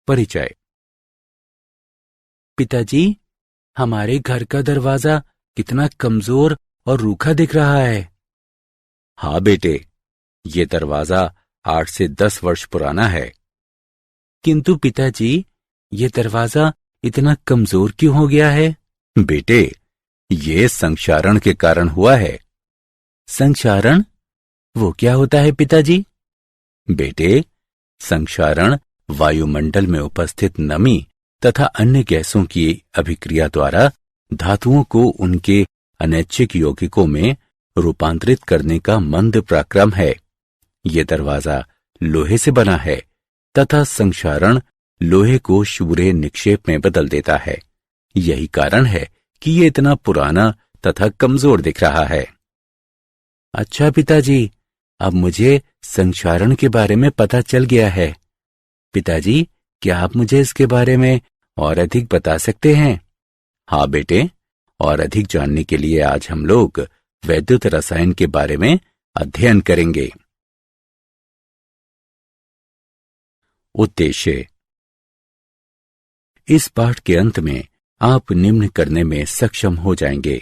परिचय। पिताजी, हमारे घर का दरवाजा कितना कमजोर और रूखा दिख रहा है। हाँ बेटे, ये दरवाजा 8 से 10 वर्ष पुराना है। किंतु पिताजी, ये दरवाजा इतना कमजोर क्यों हो गया है? बेटे, ये संक्षारण के कारण हुआ है। संक्षारण? वो क्या होता है पिताजी? बेटे, संक्षारण वायुमंडल में उपस्थित नमी तथा अन्य गैसों की अभिक्रिया द्वारा धातुओं को उनके अनैच्छिक यौगिकों में रूपांतरित करने का मंद प्रक्रम है। ये दरवाजा लोहे से बना है तथा संक्षारण लोहे को शूरे निक्षेप में बदल देता है। यही कारण है कि ये इतना पुराना तथा कमजोर दिख रहा है। अच्छा पिताजी, अब मुझे संक्षारण के बारे में पता चल गया है। पिताजी, क्या आप मुझे इसके बारे में और अधिक बता सकते हैं? हाँ बेटे, और अधिक जानने के लिए आज हम लोग वैद्युत रसायन के बारे में अध्ययन करेंगे। उद्देश्य। इस पाठ के अंत में आप निम्न करने में सक्षम हो जाएंगे।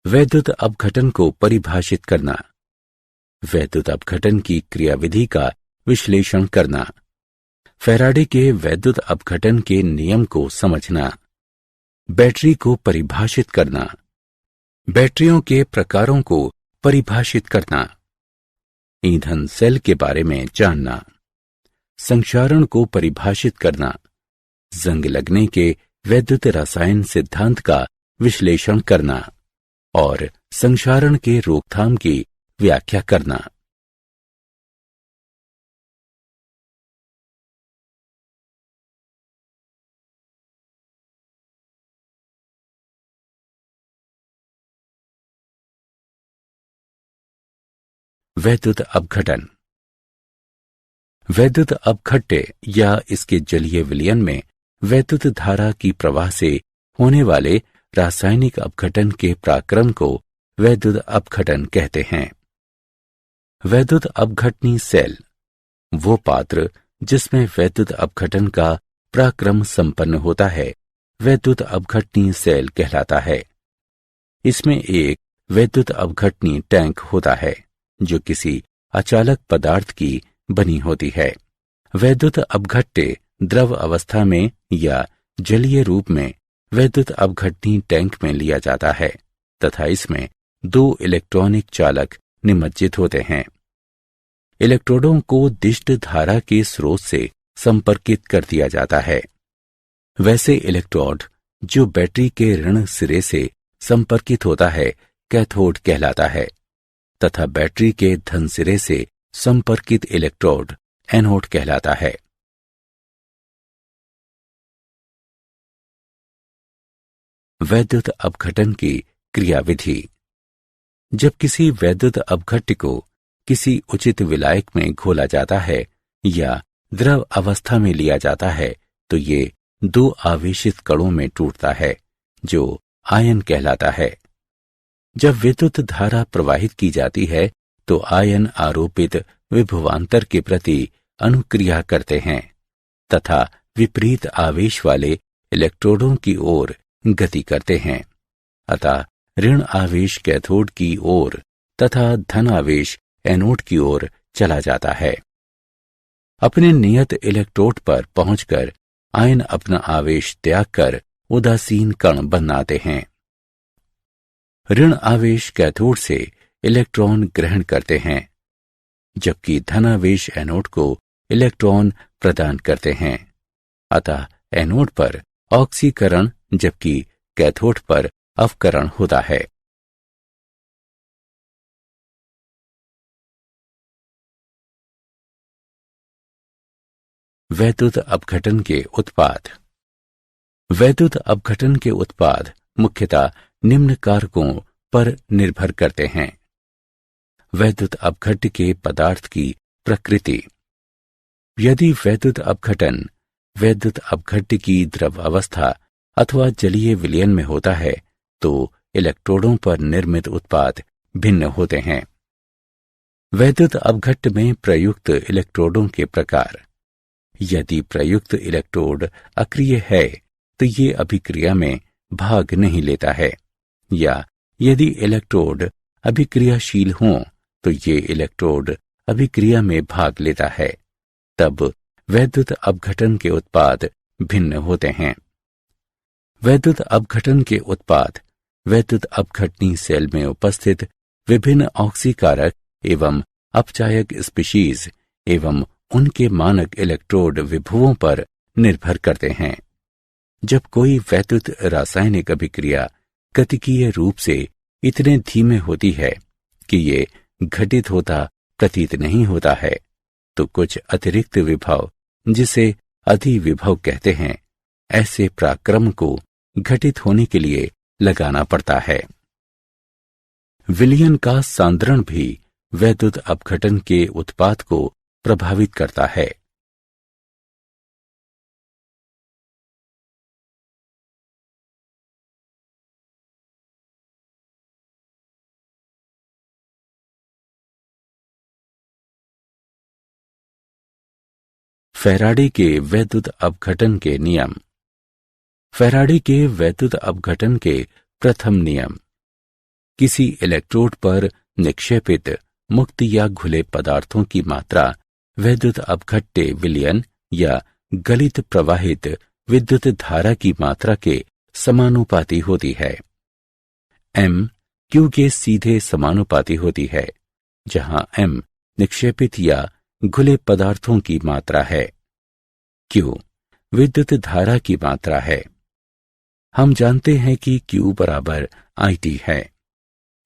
वैद्युत अपघटन को परिभाषित करना, वैद्युत अपघटन की क्रियाविधि का विश्लेषण करना, फैराडे के वैद्युत अपघटन के नियम को समझना, बैटरी को परिभाषित करना, बैटरियों के प्रकारों को परिभाषित करना, ईंधन सेल के बारे में जानना, संक्षारण को परिभाषित करना, जंग लगने के वैद्युत रसायन सिद्धांत का विश्लेषण करना और संक्षारण के रोकथाम की व्याख्या करना। वैद्युत अपघटन। वैद्युत अपघट्य या इसके जलीय विलयन में वैद्युत धारा की प्रवाह से होने वाले रासायनिक अपघटन के पराक्रम को वैद्युत अपघटन कहते हैं। वैद्युत अपघटनी सेल वो पात्र जिसमें वैद्युत अपघटन का पराक्रम संपन्न होता है, वैद्युत अपघटनी सेल कहलाता है। इसमें एक वैद्युत अपघटनी टैंक होता है जो किसी अचालक पदार्थ की बनी होती है। वैद्युत अपघट्य द्रव अवस्था में या जलीय रूप में वैद्युत अपघटनी टैंक में लिया जाता है तथा इसमें 2 इलेक्ट्रॉनिक चालक निमज्जित होते हैं। इलेक्ट्रोडों को दिष्ट धारा के स्रोत से संपर्कित कर दिया जाता है। वैसे इलेक्ट्रोड जो बैटरी के ऋण सिरे से संपर्कित होता है कैथोड कहलाता है तथा बैटरी के धन सिरे से संपर्कित इलेक्ट्रोड एनोड कहलाता है। वैद्युत अपघटन की क्रियाविधि। जब किसी वैद्युत अपघट्य को किसी उचित विलायक में घोला जाता है या द्रव अवस्था में लिया जाता है तो ये 2 आवेशित कणों में टूटता है जो आयन कहलाता है। जब विद्युत धारा प्रवाहित की जाती है तो आयन आरोपित विभवांतर के प्रति अनुक्रिया करते हैं तथा विपरीत आवेश वाले इलेक्ट्रोडों की ओर गति करते हैं। अतः ऋण आवेश कैथोड की ओर तथा धन आवेश एनोड की ओर चला जाता है। अपने नियत इलेक्ट्रोड पर पहुंचकर आयन अपना आवेश त्याग कर उदासीन कण बनाते हैं। ऋण आवेश कैथोड से इलेक्ट्रॉन ग्रहण करते हैं जबकि धनावेश एनोड को इलेक्ट्रॉन प्रदान करते हैं। अतः एनोड पर ऑक्सीकरण जबकि कैथोड पर अवकरण होता है। वैद्युत अपघटन के उत्पाद। वैद्युत अपघटन के उत्पाद मुख्यतः निम्न कारकों पर निर्भर करते हैं। वैद्युत अपघट्य के पदार्थ की प्रकृति। यदि वैद्युत अपघटन वैद्युत अपघट्य की द्रव अवस्था अथवा जलीय विलयन में होता है तो इलेक्ट्रोडों पर निर्मित उत्पाद भिन्न होते हैं। वैद्युत अपघट्य में प्रयुक्त इलेक्ट्रोडों के प्रकार। यदि प्रयुक्त इलेक्ट्रोड अक्रिय है तो ये अभिक्रिया में भाग नहीं लेता है, या यदि इलेक्ट्रोड अभिक्रियाशील हों तो ये इलेक्ट्रोड अभिक्रिया में भाग लेता है। तब वैद्युत अपघटन के उत्पाद भिन्न होते हैं। वैद्युत अपघटन के उत्पाद वैद्युत अपघटनी सेल में उपस्थित विभिन्न ऑक्सीकारक एवं अपचायक स्पीशीज एवं उनके मानक इलेक्ट्रोड विभवों पर निर्भर करते हैं। जब कोई वैद्युत रासायनिक अभिक्रिया गतिकीय रूप से इतने धीमे होती है कि ये घटित होता प्रतीत नहीं होता है, तो कुछ अतिरिक्त विभव, जिसे अधिविभव कहते हैं, ऐसे पराक्रम को घटित होने के लिए लगाना पड़ता है। विलयन का सांद्रण भी वैद्युत अपघटन के उत्पाद को प्रभावित करता है। फैराडे के वैद्युत अपघटन के नियम। फैराडे के वैद्युत अपघटन के प्रथम नियम। किसी इलेक्ट्रोड पर निक्षेपित मुक्त या घुले पदार्थों की मात्रा वैद्युत अपघट्य विलयन या गलित प्रवाहित विद्युत धारा की मात्रा के समानुपाती होती है। m q के सीधे समानुपाती होती है, जहां m निक्षेपित या घुले पदार्थों की मात्रा है, q विद्युत धारा की मात्रा है। हम जानते हैं कि q बराबर IT है।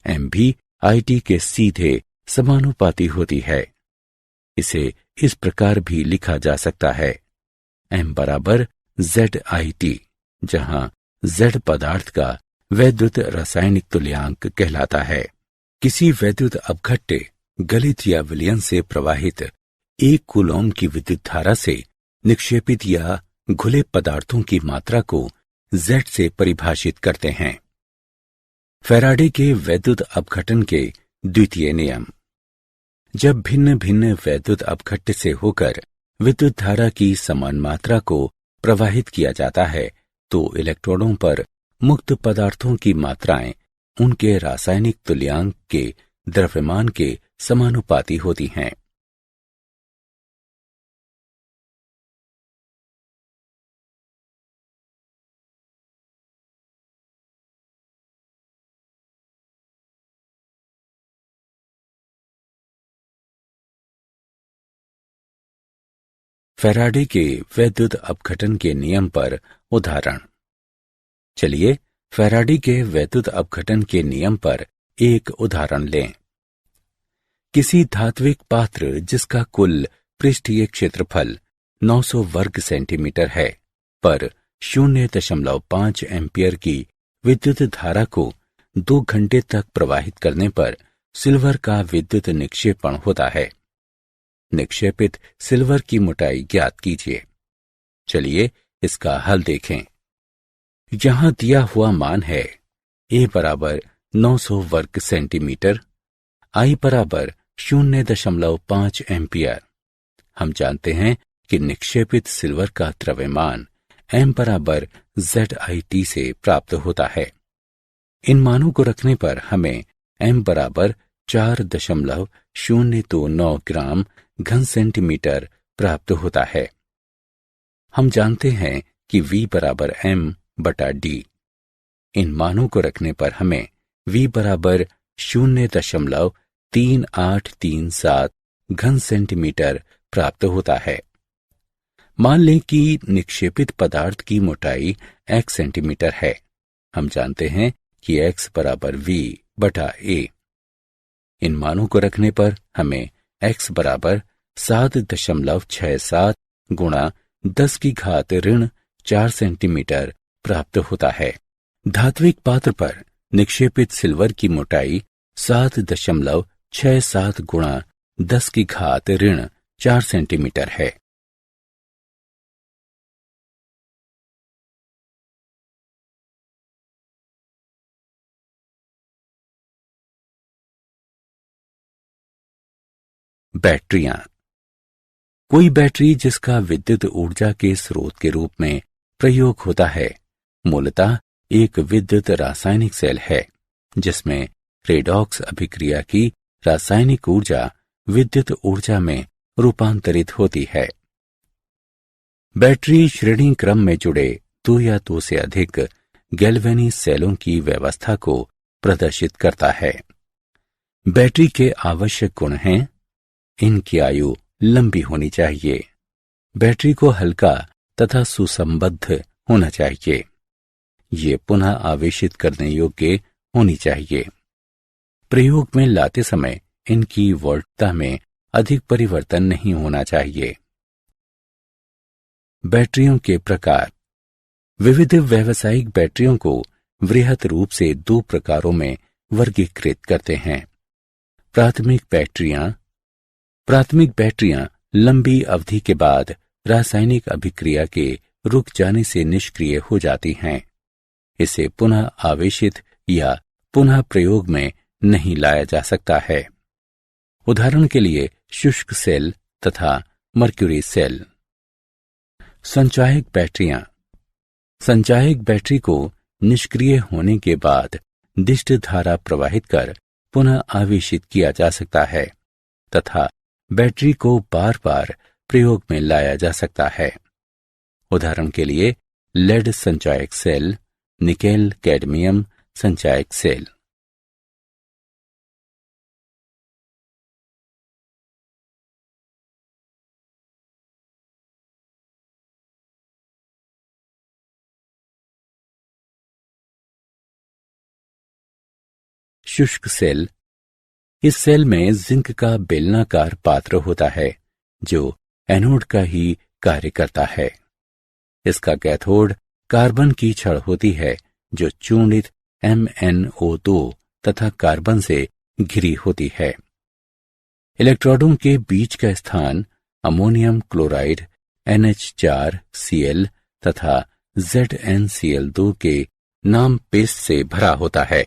m भी IT के सीधे समानुपाती होती है। इसे इस प्रकार भी लिखा जा सकता है, m बराबर ZIT, जहां Z पदार्थ का वैद्युत रासायनिक तुल्यांक कहलाता है। किसी वैद्युत अपघट्य गलित या विलयन से प्रवाहित 1 कूलॉम की विद्युत धारा से निक्षेपित या घुले पदार्थों की मात्रा को Z से परिभाषित करते हैं। फैराडे के वैद्युत अपघटन के द्वितीय नियम। जब भिन्न भिन्न वैद्युत अपघट्य से होकर विद्युत धारा की समान मात्रा को प्रवाहित किया जाता है, तो इलेक्ट्रोडों पर मुक्त पदार्थों की मात्राएं उनके रासायनिक तुल्यांक के द्रव्यमान के समानुपाती होती हैं। फैराडे के वैद्युत अपघटन के नियम पर उदाहरण। चलिए फैराडे के वैद्युत अपघटन के नियम पर एक उदाहरण लें। किसी धात्विक पात्र जिसका कुल पृष्ठीय क्षेत्रफल 900 वर्ग सेंटीमीटर है, पर 0.5 एम्पियर की विद्युत धारा को 2 घंटे तक प्रवाहित करने पर सिल्वर का विद्युत निक्षेपण होता है। निक्षेपित सिल्वर की मोटाई ज्ञात कीजिए। चलिए इसका हल देखें। यहां दिया हुआ मान है A बराबर 900 वर्ग सेंटीमीटर, I बराबर 0.5 एम्पियर। हम जानते हैं कि निक्षेपित सिल्वर का द्रव्यमान m बराबर ZIT से प्राप्त होता है। इन मानों को रखने पर हमें m बराबर 4.029 ग्राम घन सेंटीमीटर प्राप्त होता है। हम जानते हैं कि V बराबर m बटा d। इन मानों को रखने पर हमें V बराबर 0.3837 घन सेंटीमीटर प्राप्त होता है। मान लें कि निक्षेपित पदार्थ की मोटाई x सेंटीमीटर है। हम जानते हैं कि x बराबर V बटा A। इन मानों को रखने पर हमें x बराबर 7.67 गुणा 10 की घात ऋण 4 सेंटीमीटर प्राप्त होता है। धात्विक पात्र पर निक्षेपित सिल्वर की मोटाई 7.67 गुणा 10 की घात ऋण 4 सेंटीमीटर है। बैटरियां। कोई बैटरी जिसका विद्युत ऊर्जा के स्रोत के रूप में प्रयोग होता है मूलतः एक विद्युत रासायनिक सेल है, जिसमें रेडॉक्स अभिक्रिया की रासायनिक ऊर्जा विद्युत ऊर्जा में रूपांतरित होती है। बैटरी श्रेणी क्रम में जुड़े 2 या 2 से अधिक गैल्वेनी सेलों की व्यवस्था को प्रदर्शित करता है। बैटरी के आवश्यक गुण हैं: इनकी आयु लंबी होनी चाहिए, बैटरी को हल्का तथा सुसंबद्ध होना चाहिए, ये पुनः आवेशित करने योग्य होनी चाहिए, प्रयोग में लाते समय इनकी वोल्टता में अधिक परिवर्तन नहीं होना चाहिए। बैटरियों के प्रकार। विविध व्यावसायिक बैटरियों को वृहत रूप से 2 प्रकारों में वर्गीकृत करते हैं। प्राथमिक बैटरियां लंबी अवधि के बाद रासायनिक अभिक्रिया के रुक जाने से निष्क्रिय हो जाती हैं। इसे पुनः आवेशित या पुनः प्रयोग में नहीं लाया जा सकता है। उदाहरण के लिए शुष्क सेल तथा मर्क्यूरी सेल। संचायक बैटरी को निष्क्रिय होने के बाद दिष्ट धारा प्रवाहित कर पुनः आवेशित किया जा सकता है तथा बैटरी को बार बार प्रयोग में लाया जा सकता है। उदाहरण के लिए लेड संचायक सेल, निकेल कैडमियम संचायक सेल। शुष्क सेल। इस सेल में जिंक का बेलनाकार पात्र होता है जो एनोड का ही कार्य करता है। इसका कैथोड कार्बन की छड़ होती है जो चूर्णित MnO2 तथा कार्बन से घिरी होती है। इलेक्ट्रोडों के बीच का स्थान अमोनियम क्लोराइड NH4Cl तथा ZnCl2 के नाम पेस्ट से भरा होता है।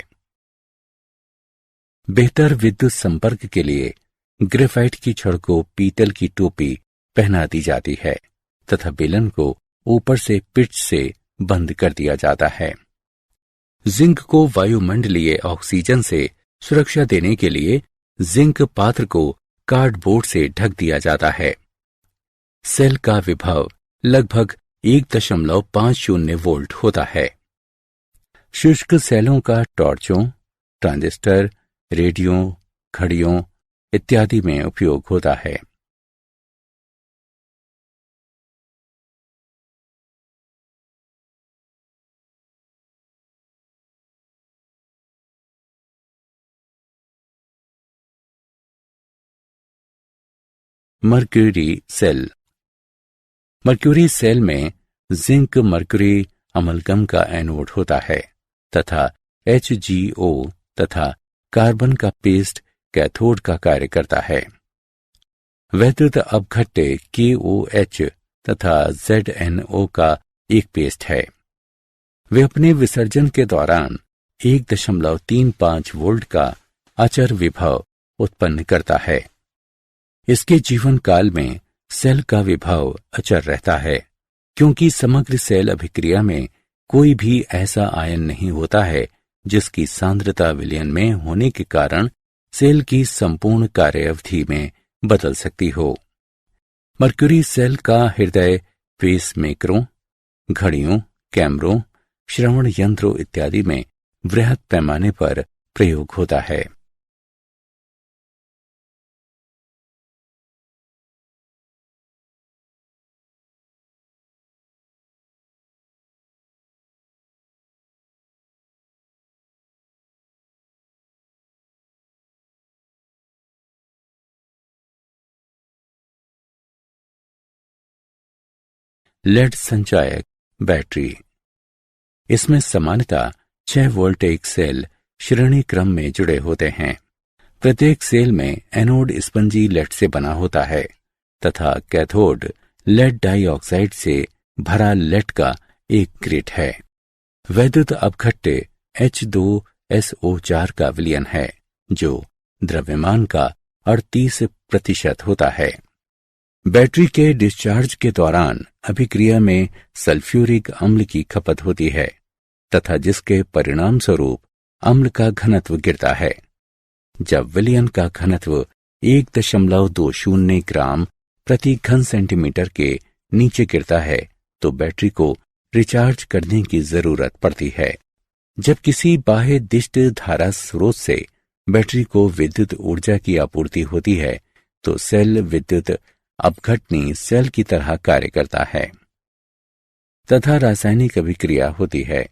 बेहतर विद्युत संपर्क के लिए ग्रेफाइट की छड़ को पीतल की टोपी पहना दी जाती है तथा बेलन को ऊपर से पिच से बंद कर दिया जाता है। जिंक को वायुमंडलीय ऑक्सीजन से सुरक्षा देने के लिए जिंक पात्र को कार्डबोर्ड से ढक दिया जाता है। सेल का विभव लगभग 1.50 वोल्ट होता है। शुष्क सेलों का टॉर्चों, ट्रांजिस्टर, रेडियो, घड़ियों इत्यादि में उपयोग होता है। Mercury cell. मर्क्यूरी सेल में जिंक मर्क्यूरी अमलगम का एनोड होता है तथा HgO तथा कार्बन का पेस्ट कैथोड का कार्य करता है। वैद्युत अपघट्य KOH तथा ZnO का एक पेस्ट है। वे अपने विसर्जन के दौरान 1.35 वोल्ट का अचर विभव उत्पन्न करता है। इसके जीवन काल में सेल का विभव अचर रहता है, क्योंकि समग्र सेल अभिक्रिया में कोई भी ऐसा आयन नहीं होता है जिसकी सांद्रता विलयन में होने के कारण सेल की संपूर्ण कार्य अवधि में बदल सकती हो। मर्क्यूरी सेल का हृदय पेसमेकरों, घड़ियों, कैमरों, श्रवण यंत्रों इत्यादि में वृहत पैमाने पर प्रयोग होता है। लेड संचायक बैटरी। इसमें सामान्यतः 6 वोल्ट एक सेल श्रेणी क्रम में जुड़े होते हैं। प्रत्येक सेल में एनोड स्पंजी लेड से बना होता है तथा कैथोड लेड डाइऑक्साइड से भरा लेड का एक ग्रिड है। वैद्युत अपघट्य H2SO4 का विलयन है जो द्रव्यमान का 38% होता है। बैटरी के डिस्चार्ज के दौरान अभिक्रिया में सल्फ्यूरिक अम्ल की खपत होती है तथा जिसके परिणाम स्वरूप अम्ल का घनत्व गिरता है। जब विलयन का घनत्व 1.20 ग्राम प्रति घन सेंटीमीटर के नीचे गिरता है तो बैटरी को रिचार्ज करने की जरूरत पड़ती है। जब किसी बाह्य दिष्ट धारा स्रोत से बैटरी को विद्युत ऊर्जा की आपूर्ति होती है तो सेल विद्युत अपघटनी सेल की तरह कार्य करता है तथा रासायनिक अभिक्रिया होती है,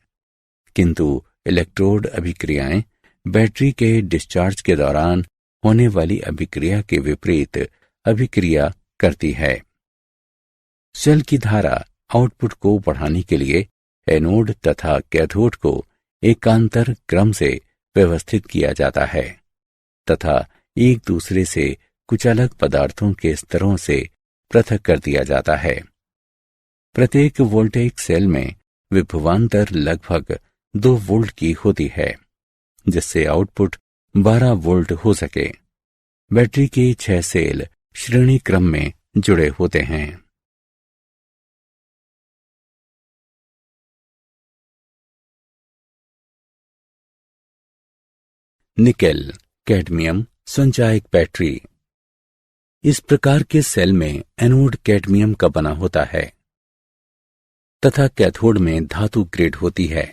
किंतु इलेक्ट्रोड अभिक्रियाएं बैटरी के डिस्चार्ज के दौरान होने वाली अभिक्रिया के विपरीत अभिक्रिया करती है। सेल की धारा आउटपुट को बढ़ाने के लिए एनोड तथा कैथोड को एकांतर क्रम से व्यवस्थित किया जाता है तथा एक दूसरे से कुछ अलग पदार्थों के स्तरों से पृथक कर दिया जाता है। प्रत्येक वोल्टेज सेल में विभवांतर लगभग 2 वोल्ट की होती है जिससे आउटपुट 12 वोल्ट हो सके। बैटरी के 6 सेल श्रेणी क्रम में जुड़े होते हैं। निकेल कैडमियम संचायक बैटरी। इस प्रकार के सेल में एनोड कैडमियम का बना होता है तथा कैथोड में धातु ग्रेड होती है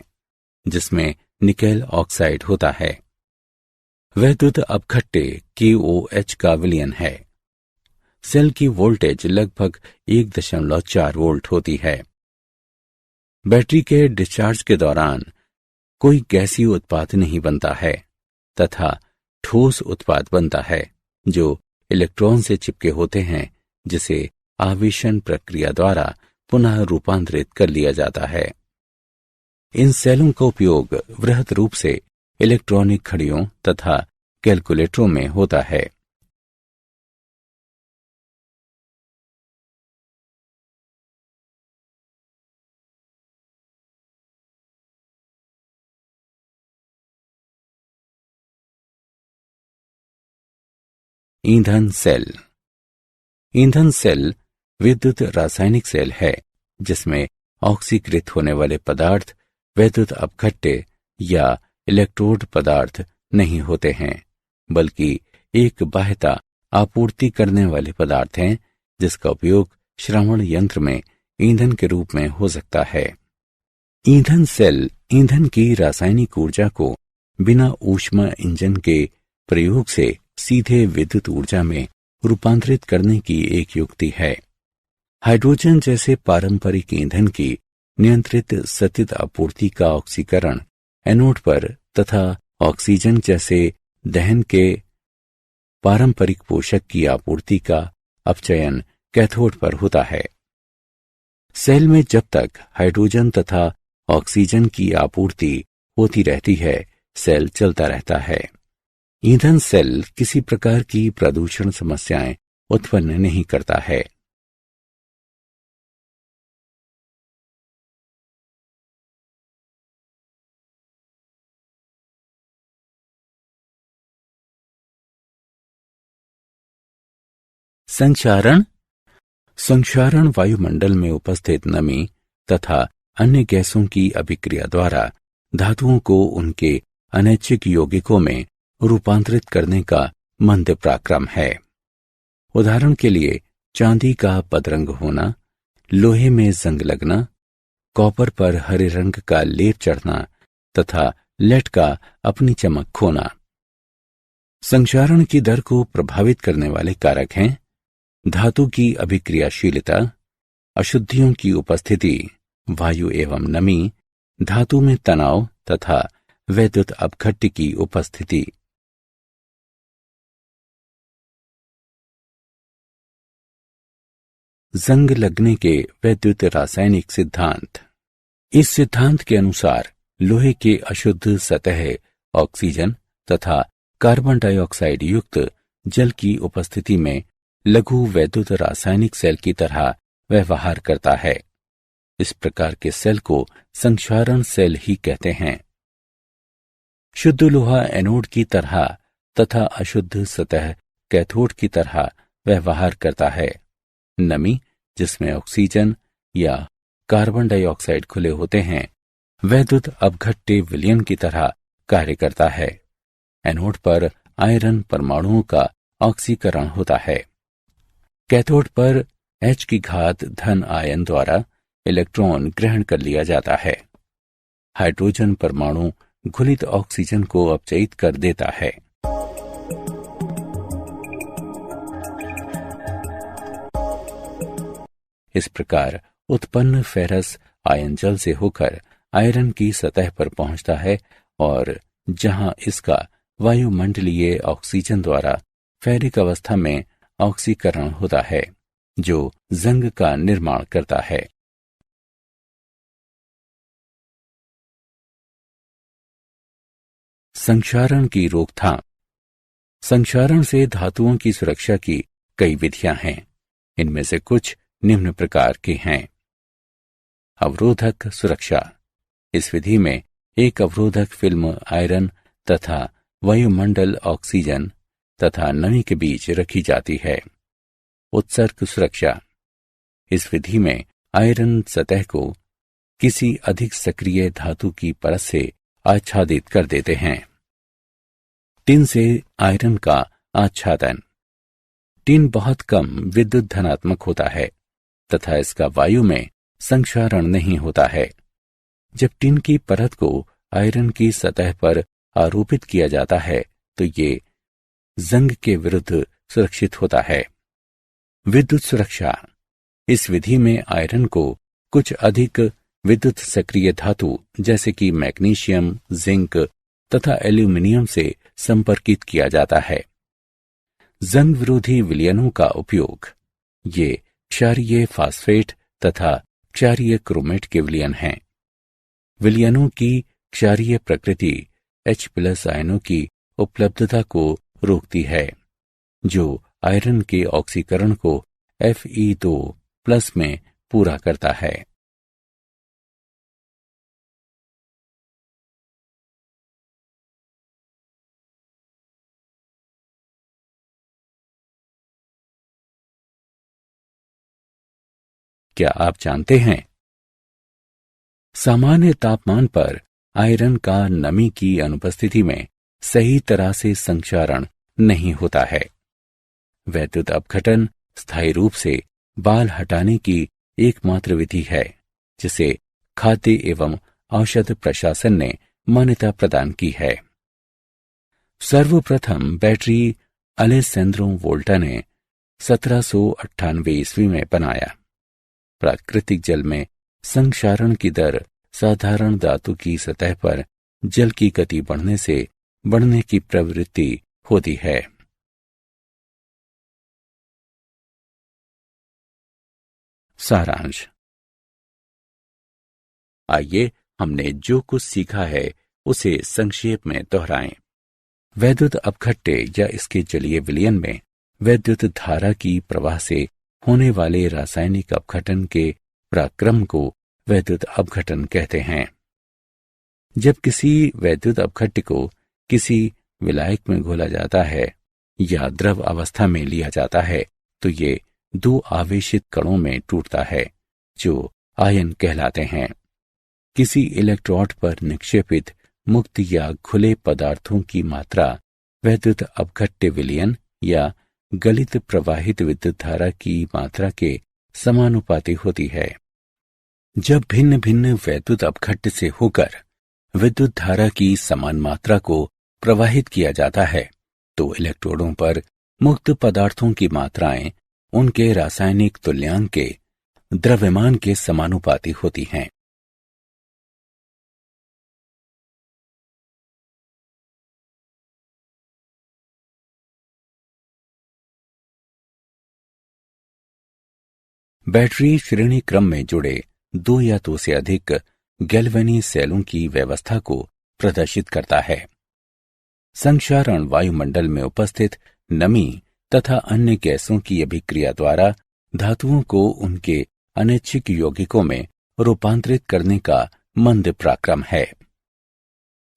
जिसमें निकेल ऑक्साइड होता है। वैद्युत अपघट्य KOH का विलयन है। सेल की वोल्टेज लगभग 1.4 वोल्ट होती है। बैटरी के डिस्चार्ज के दौरान कोई गैसीय उत्पाद नहीं बनता है तथा ठोस उत्पाद बनता है जो इलेक्ट्रॉन से चिपके होते हैं जिसे आवेशन प्रक्रिया द्वारा पुनः रूपांतरित कर लिया जाता है। इन सेलों का उपयोग वृहत रूप से इलेक्ट्रॉनिक घड़ियों तथा कैलकुलेटरों में होता है। ईंधन सेल। ईंधन सेल विद्युत रासायनिक सेल है जिसमें ऑक्सीकृत होने वाले पदार्थ वैद्युत अपघट्य या इलेक्ट्रोड पदार्थ नहीं होते हैं बल्कि एक बाह्यता आपूर्ति करने वाले पदार्थ हैं जिसका उपयोग श्रवण यंत्र में ईंधन के रूप में हो सकता है। ईंधन सेल ईंधन की रासायनिक ऊर्जा को बिना ऊष्मा इंजन के प्रयोग से सीधे विद्युत ऊर्जा में रूपांतरित करने की एक युक्ति है। हाइड्रोजन जैसे पारंपरिक ईंधन की नियंत्रित सतत आपूर्ति का ऑक्सीकरण एनोड पर तथा ऑक्सीजन जैसे दहन के पारंपरिक पोषक की आपूर्ति का अपचयन कैथोड पर होता है। सेल में जब तक हाइड्रोजन तथा ऑक्सीजन की आपूर्ति होती रहती है सेल चलता रहता है। ईंधन सेल किसी प्रकार की प्रदूषण समस्याएं उत्पन्न नहीं करता है। संक्षारण। संक्षारण वायुमंडल में उपस्थित नमी तथा अन्य गैसों की अभिक्रिया द्वारा धातुओं को उनके अनैच्छिक यौगिकों में रूपांतरित करने का मंद पराक्रम है। उदाहरण के लिए चांदी का बदरंग होना, लोहे में जंग लगना, कॉपर पर हरे रंग का लेप चढ़ना तथा लेड का अपनी चमक खोना। संक्षारण की दर को प्रभावित करने वाले कारक हैं धातु की अभिक्रियाशीलता, अशुद्धियों की उपस्थिति, वायु एवं नमी, धातु में तनाव तथा वैद्युत अपघट्य की उपस्थिति। जंग लगने के वैद्युत रासायनिक सिद्धांत। इस सिद्धांत के अनुसार लोहे के अशुद्ध सतह ऑक्सीजन तथा कार्बन डाइऑक्साइड युक्त जल की उपस्थिति में लघु वैद्युत रासायनिक सेल की तरह व्यवहार करता है। इस प्रकार के सेल को संक्षारण सेल ही कहते हैं। शुद्ध लोहा एनोड की तरह तथा अशुद्ध सतह कैथोड की तरह व्यवहार करता है। नमी, जिसमें ऑक्सीजन या कार्बन डाइऑक्साइड खुले होते हैं, वैद्युत अपघट्य विलयन की तरह कार्य करता है। एनोड पर आयरन परमाणुओं का ऑक्सीकरण होता है। कैथोड पर H की घात धन आयन द्वारा इलेक्ट्रॉन ग्रहण कर लिया जाता है। हाइड्रोजन परमाणु घुलित ऑक्सीजन को अपचयित कर देता है। इस प्रकार उत्पन्न फेरस आयन जल से होकर आयरन की सतह पर पहुंचता है और जहां इसका वायुमंडलीय ऑक्सीजन द्वारा फेरिक अवस्था में ऑक्सीकरण होता है, जो जंग का निर्माण करता है। संक्षारण की रोकथाम। संक्षारण से धातुओं की सुरक्षा की कई विधियां हैं। इनमें से कुछ निम्न प्रकार के हैं। अवरोधक सुरक्षा। इस विधि में एक अवरोधक फिल्म आयरन तथा वायुमंडल ऑक्सीजन तथा नमी के बीच रखी जाती है। उत्सर्ग सुरक्षा। इस विधि में आयरन सतह को किसी अधिक सक्रिय धातु की परत से आच्छादित कर देते हैं। टिन से आयरन का आच्छादन। टिन बहुत कम विद्युत धनात्मक होता है तथा इसका वायु में संक्षारण नहीं होता है। जब टिन की परत को आयरन की सतह पर आरोपित किया जाता है तो ये जंग के विरुद्ध सुरक्षित होता है। विद्युत सुरक्षा। इस विधि में आयरन को कुछ अधिक विद्युत सक्रिय धातु जैसे कि मैग्नीशियम, जिंक तथा एल्यूमिनियम से संपर्कित किया जाता है। जंग विरोधी विलयनों का उपयोग। ये क्षारीय फास्फेट तथा क्षारीय क्रोमेट के विलयन हैं। विलयनों की क्षारीय प्रकृति H+ आयनों की उपलब्धता को रोकती है, जो आयरन के ऑक्सीकरण को Fe2+ में पूरा करता है। क्या आप जानते हैं, सामान्य तापमान पर आयरन का नमी की अनुपस्थिति में सही तरह से संक्षारण नहीं होता है। वैद्युत अपघटन स्थायी रूप से बाल हटाने की एकमात्र विधि है जिसे खाद्य एवं औषध प्रशासन ने मान्यता प्रदान की है। सर्वप्रथम बैटरी अलेसेंद्रो वोल्टा ने 1798 ईस्वी में बनाया। प्राकृतिक जल में संक्षारण की दर साधारण धातु की सतह पर जल की गति बढ़ने से बढ़ने की प्रवृत्ति होती है। सारांश। आइए हमने जो कुछ सीखा है उसे संक्षेप में दोहराएं। वैद्युत अपघट्य या इसके जलीय विलयन में वैद्युत धारा की प्रवाह से होने वाले रासायनिक अपघटन के पराक्रम को वैद्युत अपघटन कहते हैं। जब किसी वैद्युत अपघट्य को किसी विलायक में घोला जाता है या द्रव अवस्था में लिया जाता है तो ये दो आवेशित कणों में टूटता है जो आयन कहलाते हैं। किसी इलेक्ट्रोड पर निक्षेपित मुक्त या खुले पदार्थों की मात्रा वैद्युत अपघट्य विलयन या गलित प्रवाहित विद्युत धारा की मात्रा के समानुपाती होती है। जब भिन्न भिन्न वैद्युत अपघट्य से होकर विद्युत धारा की समान मात्रा को प्रवाहित किया जाता है तो इलेक्ट्रोडों पर मुक्त पदार्थों की मात्राएं उनके रासायनिक तुल्यांक के द्रव्यमान के समानुपाती होती हैं। बैटरी श्रेणी क्रम में जुड़े दो या दो से अधिक गैल्वेनी सेलों की व्यवस्था को प्रदर्शित करता है। संक्षारण वायुमंडल में उपस्थित नमी तथा अन्य गैसों की अभिक्रिया द्वारा धातुओं को उनके अनैच्छिक यौगिकों में रूपांतरित करने का मंद पराक्रम है।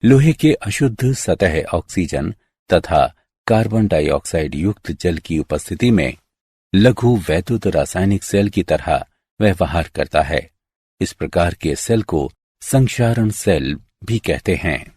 लोहे के अशुद्ध सतह ऑक्सीजन तथा कार्बन डाइऑक्साइड युक्त जल की उपस्थिति में लघु वैद्युत रासायनिक सेल की तरह व्यवहार करता है। इस प्रकार के सेल को संक्षारण सेल भी कहते हैं।